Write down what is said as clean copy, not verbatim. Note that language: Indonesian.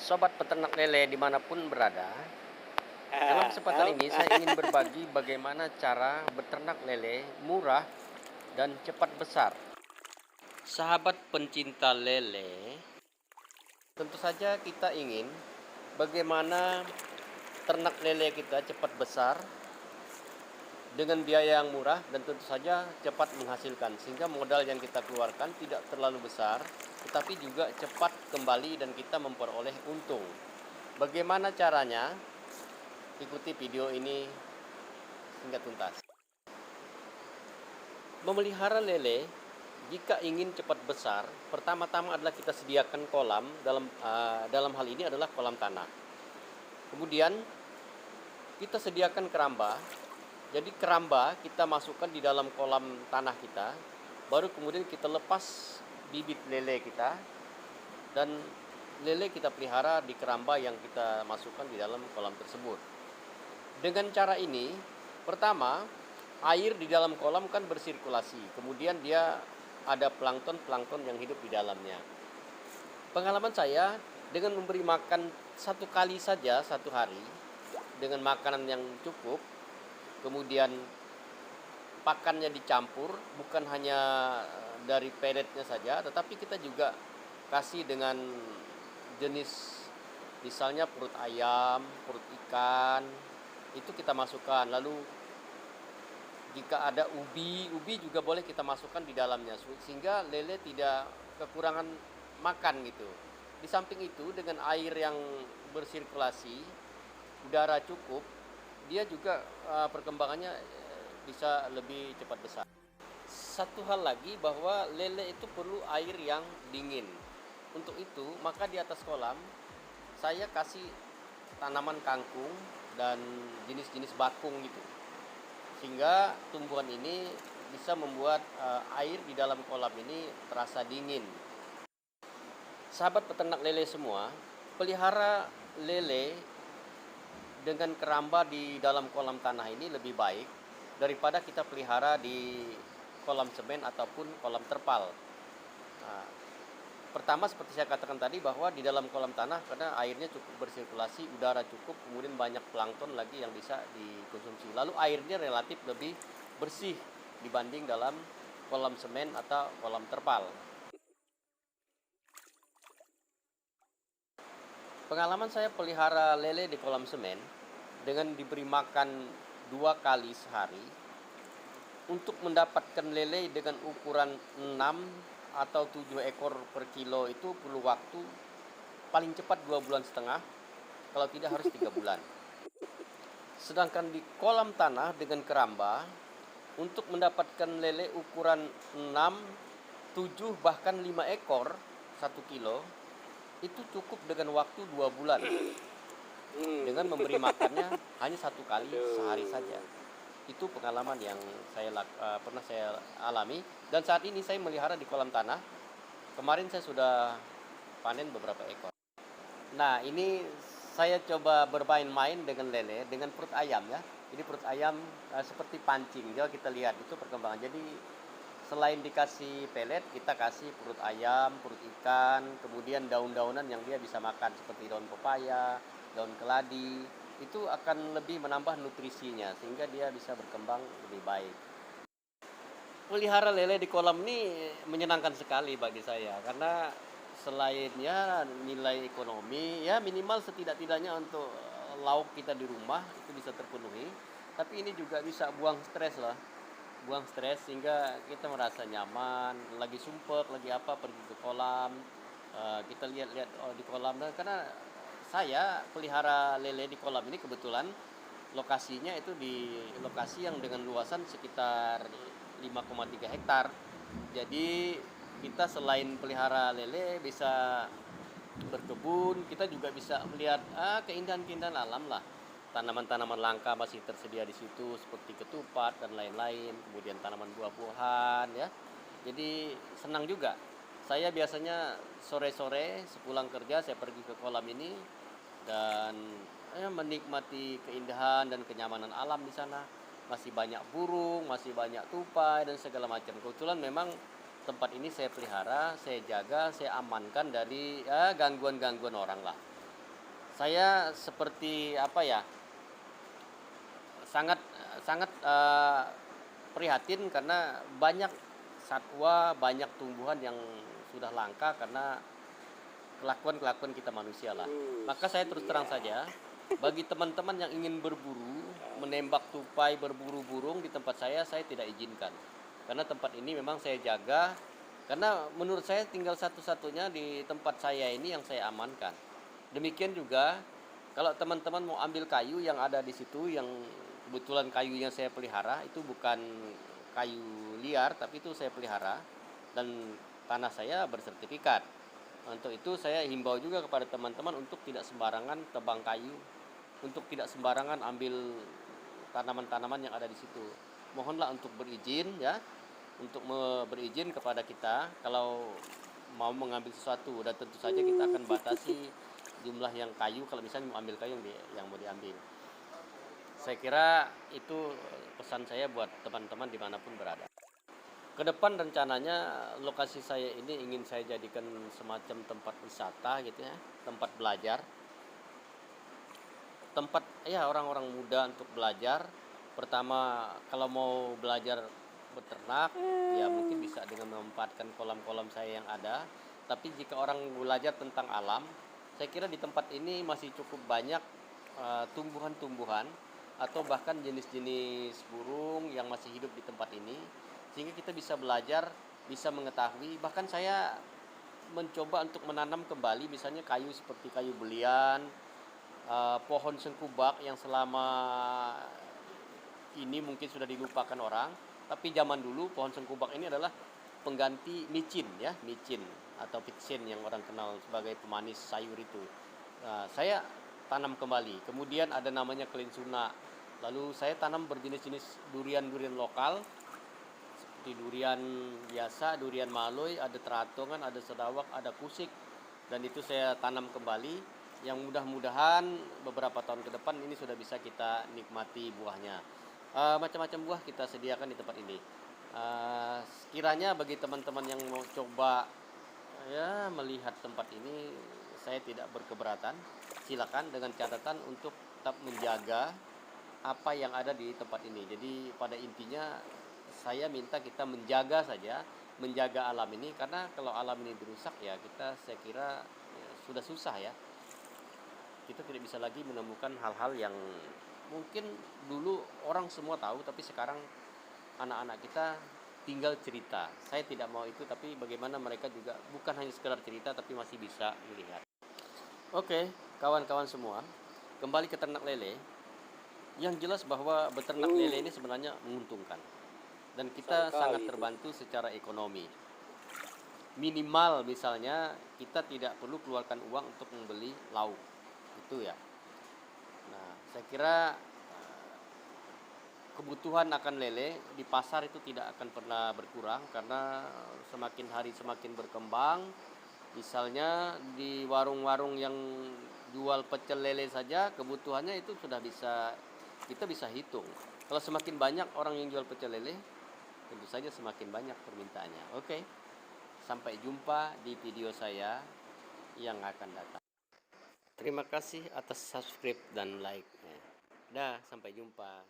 Sobat peternak lele dimanapun berada, dalam kesempatan ini saya ingin berbagi bagaimana cara beternak lele murah dan cepat besar. Sahabat pencinta lele, tentu saja kita ingin bagaimana ternak lele kita cepat besar dengan biaya yang murah dan tentu saja cepat menghasilkan, sehingga modal yang kita keluarkan tidak terlalu besar tetapi juga cepat kembali dan kita memperoleh untung. Bagaimana caranya? Ikuti video ini hingga tuntas. Memelihara lele jika ingin cepat besar, pertama-tama adalah kita sediakan kolam. Dalam hal ini adalah kolam tanah. Kemudian kita sediakan keramba. Jadi keramba kita masukkan di dalam kolam tanah kita, baru kemudian kita lepas bibit lele kita, dan lele kita pelihara di keramba yang kita masukkan di dalam kolam tersebut. Dengan cara ini, pertama, air di dalam kolam kan bersirkulasi, kemudian dia ada plankton yang hidup di dalamnya. Pengalaman saya, dengan memberi makan satu kali saja satu hari, dengan makanan yang cukup, kemudian pakannya dicampur, bukan hanya dari pelletnya saja, tetapi kita juga kasih dengan jenis, misalnya perut ayam, perut ikan, itu kita masukkan. Lalu jika ada ubi juga boleh kita masukkan di dalamnya, sehingga lele tidak kekurangan makan gitu. Di samping itu, dengan air yang bersirkulasi, udara cukup, dia juga perkembangannya bisa lebih cepat besar. Satu hal lagi, bahwa lele itu perlu air yang dingin. Untuk itu, maka di atas kolam saya kasih tanaman kangkung dan jenis-jenis bakung gitu, sehingga tumbuhan ini bisa membuat air di dalam kolam ini terasa dingin. Sahabat peternak lele semua, pelihara lele dengan keramba di dalam kolam tanah ini lebih baik daripada kita pelihara di kolam semen ataupun kolam terpal. Nah, pertama seperti saya katakan tadi, bahwa di dalam kolam tanah karena airnya cukup bersirkulasi, udara cukup, kemudian banyak plankton lagi yang bisa dikonsumsi. Lalu airnya relatif lebih bersih dibanding dalam kolam semen atau kolam terpal. Pengalaman saya pelihara lele di kolam semen dengan diberi makan 2 kali sehari, untuk mendapatkan lele dengan ukuran 6 atau 7 ekor per kilo itu perlu waktu paling cepat 2,5 bulan, kalau tidak harus 3 bulan. Sedangkan di kolam tanah dengan keramba, untuk mendapatkan lele ukuran 6, 7 bahkan 5 ekor 1 kilo, itu cukup dengan waktu 2 bulan dengan memberi makannya hanya 1 kali sehari saja. Itu pengalaman yang pernah saya alami, dan saat ini saya melihara di kolam tanah. Kemarin saya sudah panen beberapa ekor. Nah, ini saya coba bermain-main dengan lele dengan perut ayam ya. Jadi perut ayam seperti pancing. Jadi kita lihat itu perkembangan. Jadi selain dikasih pelet, kita kasih perut ayam, perut ikan, kemudian daun-daunan yang dia bisa makan seperti daun pepaya, daun keladi. Itu akan lebih menambah nutrisinya sehingga dia bisa berkembang lebih baik. Pelihara lele di kolam ini menyenangkan sekali bagi saya, karena selainnya nilai ekonomi ya minimal setidak-tidaknya untuk lauk kita di rumah itu bisa terpenuhi, tapi ini juga bisa buang stres sehingga kita merasa nyaman, lagi sumpek, lagi apa, pergi ke kolam, kita lihat-lihat di kolam. Dan karena saya pelihara lele di kolam ini, kebetulan lokasinya itu di lokasi yang dengan luasan sekitar 5,3 hektar. Jadi kita selain pelihara lele bisa berkebun, kita juga bisa melihat keindahan-keindahan alam lah. Tanaman-tanaman langka masih tersedia di situ seperti ketupat dan lain-lain, kemudian tanaman buah-buahan ya. Jadi senang juga. Saya biasanya sore-sore sepulang kerja saya pergi ke kolam ini dan menikmati keindahan dan kenyamanan alam di sana. Masih banyak burung, masih banyak tupai dan segala macam. Kebetulan memang tempat ini saya pelihara, saya jaga, saya amankan dari gangguan-gangguan orang lah. saya seperti apa ya, sangat sangat prihatin karena banyak satwa, banyak tumbuhan yang sudah langka karena kelakuan-kelakuan kita manusia lah. Maka saya terus terang saja, bagi teman-teman yang ingin berburu, menembak tupai, berburu burung di tempat saya tidak izinkan. Karena tempat ini memang saya jaga, karena menurut saya tinggal satu-satunya di tempat saya ini yang saya amankan. Demikian juga kalau teman-teman mau ambil kayu yang ada di situ, yang kebetulan kayu yang saya pelihara itu bukan kayu liar, tapi itu saya pelihara dan tanah saya bersertifikat. Untuk itu saya himbau juga kepada teman-teman untuk tidak sembarangan tebang kayu, untuk tidak sembarangan ambil tanaman-tanaman yang ada di situ. Mohonlah untuk berizin ya, untuk berizin kepada kita kalau mau mengambil sesuatu, dan tentu saja kita akan batasi jumlah yang kayu kalau misalnya mau ambil kayu yang mau diambil. Saya kira itu pesan saya buat teman-teman dimanapun berada. Ke depan rencananya lokasi saya ini ingin saya jadikan semacam tempat wisata gitu ya, tempat belajar, tempat ya orang-orang muda untuk belajar. Pertama, kalau mau belajar beternak ya mungkin bisa dengan memanfaatkan kolam-kolam saya yang ada. Tapi jika orang belajar tentang alam, saya kira di tempat ini masih cukup banyak tumbuhan-tumbuhan atau bahkan jenis-jenis burung yang masih hidup di tempat ini, sehingga kita bisa belajar, bisa mengetahui. Bahkan saya mencoba untuk menanam kembali misalnya kayu seperti kayu belian, pohon sengkubak yang selama ini mungkin sudah dilupakan orang, tapi zaman dulu pohon sengkubak ini adalah pengganti micin ya, micin atau pitsen yang orang kenal sebagai pemanis sayur itu. Saya tanam kembali. Kemudian ada namanya kelinsuna. Lalu saya tanam berjenis-jenis durian-durian lokal seperti durian biasa, durian maloi, ada teratongan, ada sedawak, ada kusik, dan itu saya tanam kembali yang mudah-mudahan beberapa tahun ke depan ini sudah bisa kita nikmati buahnya. Macam-macam buah kita sediakan di tempat ini. Sekiranya bagi teman-teman yang mau coba ya melihat tempat ini, saya tidak berkeberatan. Silakan dengan catatan untuk tetap menjaga apa yang ada di tempat ini. Jadi pada intinya saya minta kita menjaga saja, menjaga alam ini, karena kalau alam ini dirusak ya kita saya kira ya, sudah susah ya. Kita tidak bisa lagi menemukan hal-hal yang mungkin dulu orang semua tahu, tapi sekarang anak-anak kita tinggal cerita. Saya tidak mau itu, tapi bagaimana mereka juga bukan hanya sekedar cerita tapi masih bisa melihat. Oke, kawan-kawan semua, kembali ke ternak lele. Yang jelas bahwa beternak lele ini sebenarnya menguntungkan, dan kita sangat terbantu secara ekonomi. Minimal misalnya kita tidak perlu keluarkan uang untuk membeli lauk, itu ya. Nah, saya kira kebutuhan akan lele di pasar itu tidak akan pernah berkurang, karena semakin hari semakin berkembang. Misalnya di warung-warung yang jual pecel lele saja kebutuhannya itu sudah bisa, kita bisa hitung. Kalau semakin banyak orang yang jual pecel lele, tentu saja semakin banyak permintaannya. Oke, sampai jumpa di video saya yang akan datang. Terima kasih atas subscribe dan like-nya. Dah, sampai jumpa.